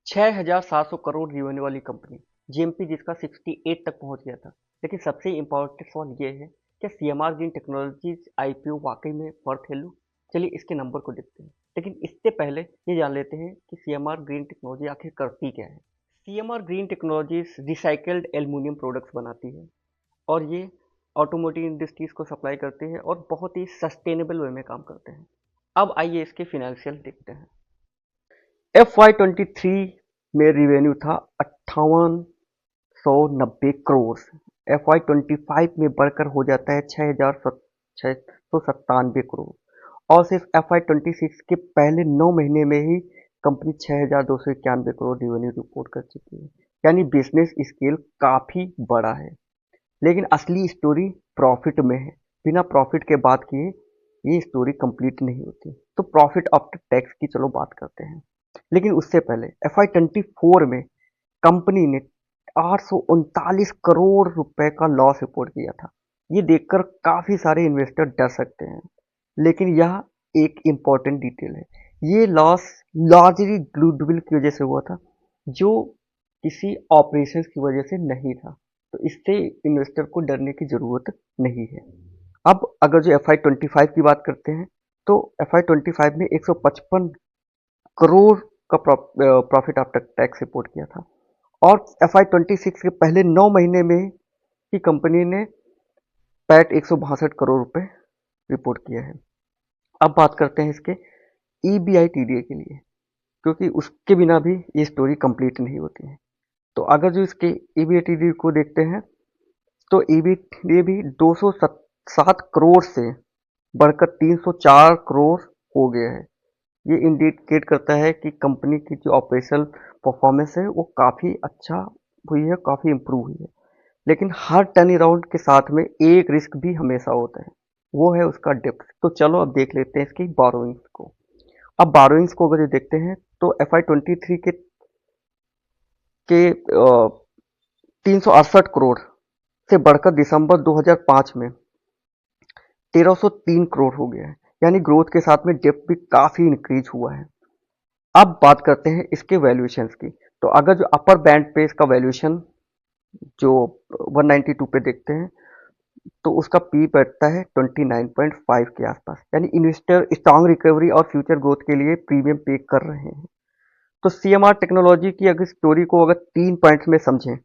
6,700 crore revenue वाली company, GMP जिसका 68 तक पहुंच गया था। लेकिन सबसे इम्पोर्टेंट सवाल ये है, क्या सीएमआर ग्रीन टेक्नोलॉजीज आईपीओ वाकई में वर्थ वैल्यू? चलिए इसके नंबर को देखते हैं। लेकिन इससे पहले ये जान लेते हैं कि सीएमआर ग्रीन टेक्नोलॉजी आखिर करती क्या है। CMR green technologies recycled aluminium products बनाती है और ये ऑटोमोटिव इंडस्ट्रीज को सप्लाई करते हैं और बहुत ही सस्टेनेबल वे में काम करते हैं। अब आइए इसके फिनेंशियल देखते हैं। FY23 में रिवेन्यू था 5890 करोड़। FY25 में बढ़कर हो जाता है 6,697 करोड़ और सिर्फ FY26 के पहले 9 महीने में ही कंपनी 6,291 करोड़ रिवेन्यू रिपोर्ट कर चुकी है। यानी बिजनेस स्केल काफी बड़ा है। लेकिन असली स्टोरी प्रॉफिट में है। बिना प्रॉफिट के बात किए ये स्टोरी कंप्लीट नहीं होती। तो प्रॉफिट आफ्टर टैक्स की चलो बात करते हैं। लेकिन उससे पहले FY24 में कंपनी ने 839 करोड़ रुपए का लॉस रिपोर्ट किया था। ये देखकर काफी सारे इन्वेस्टर डर सकते हैं, लेकिन यह एक इम्पॉर्टेंट डिटेल है। ये लॉस लार्जली गुडविल की वजह से हुआ था, जो किसी ऑपरेशंस की वजह से नहीं था। तो इससे इन्वेस्टर को डरने की जरूरत नहीं है। अब अगर जो FY25 की बात करते हैं, तो FY25 में 155 करोड़ का प्रॉफिट आफ्टर टैक्स रिपोर्ट किया था और FY26 के पहले 9 महीने में ही कंपनी ने पैट 162 करोड़ रुपए रिपोर्ट किया है। अब बात करते हैं इसके EBITDA के लिए, क्योंकि उसके बिना भी ये स्टोरी कंप्लीट नहीं होती है। तो अगर जो इसके EBITDA को देखते हैं, तो EBITDA भी 207 करोड़ से बढ़कर 304 करोड़ हो गया है। ये इंडिकेट करता है कि कंपनी की जो ऑपरेशनल परफॉर्मेंस है वो काफ़ी अच्छा हुई है, काफ़ी इम्प्रूव हुई है। लेकिन हर टर्न अराउंड के साथ में एक रिस्क भी हमेशा होता है, वो है उसका डेप्थ। तो चलो अब देख लेते हैं इसकी बोरोइंग्स को। अब बोरोइंग्स को अगर ये देखते हैं, तो FY23 के 368 करोड़ से बढ़कर दिसंबर 2005 में 1303 करोड़ हो गया है। यानी ग्रोथ के साथ में डेप्थ भी काफ़ी इंक्रीज हुआ है। अब बात करते हैं इसके वैल्यूएशंस की। तो अगर जो अपर बैंड पे इसका वैल्यूएशन जो 192 पे देखते हैं, तो उसका पी बैठता है 29.5 के आसपास। यानी इन्वेस्टर स्ट्रांग रिकवरी और फ्यूचर ग्रोथ के लिए प्रीमियम पे कर रहे हैं। तो सीएमआर टेक्नोलॉजी की अगर स्टोरी को अगर 3 पॉइंट्स में समझें,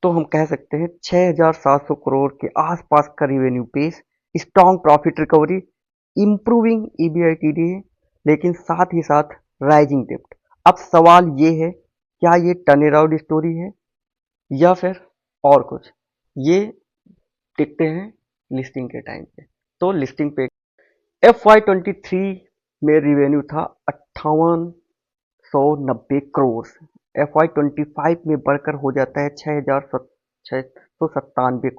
तो हम कह सकते हैं 6,700 करोड़ के आसपास का revenue base, strong profit recovery, improving EBITDA, लेकिन साथ ही साथ राइजिंग डेप्ट। अब सवाल ये है, क्या ये टर्न अराउंड स्टोरी है या फिर और कुछ? ये देखते हैं लिस्टिंग के टाइम पे। तो लिस्टिंग पे FY23 में रिवेन्यू था 5890 करोड़। FY25 में बढ़कर हो जाता है 6,697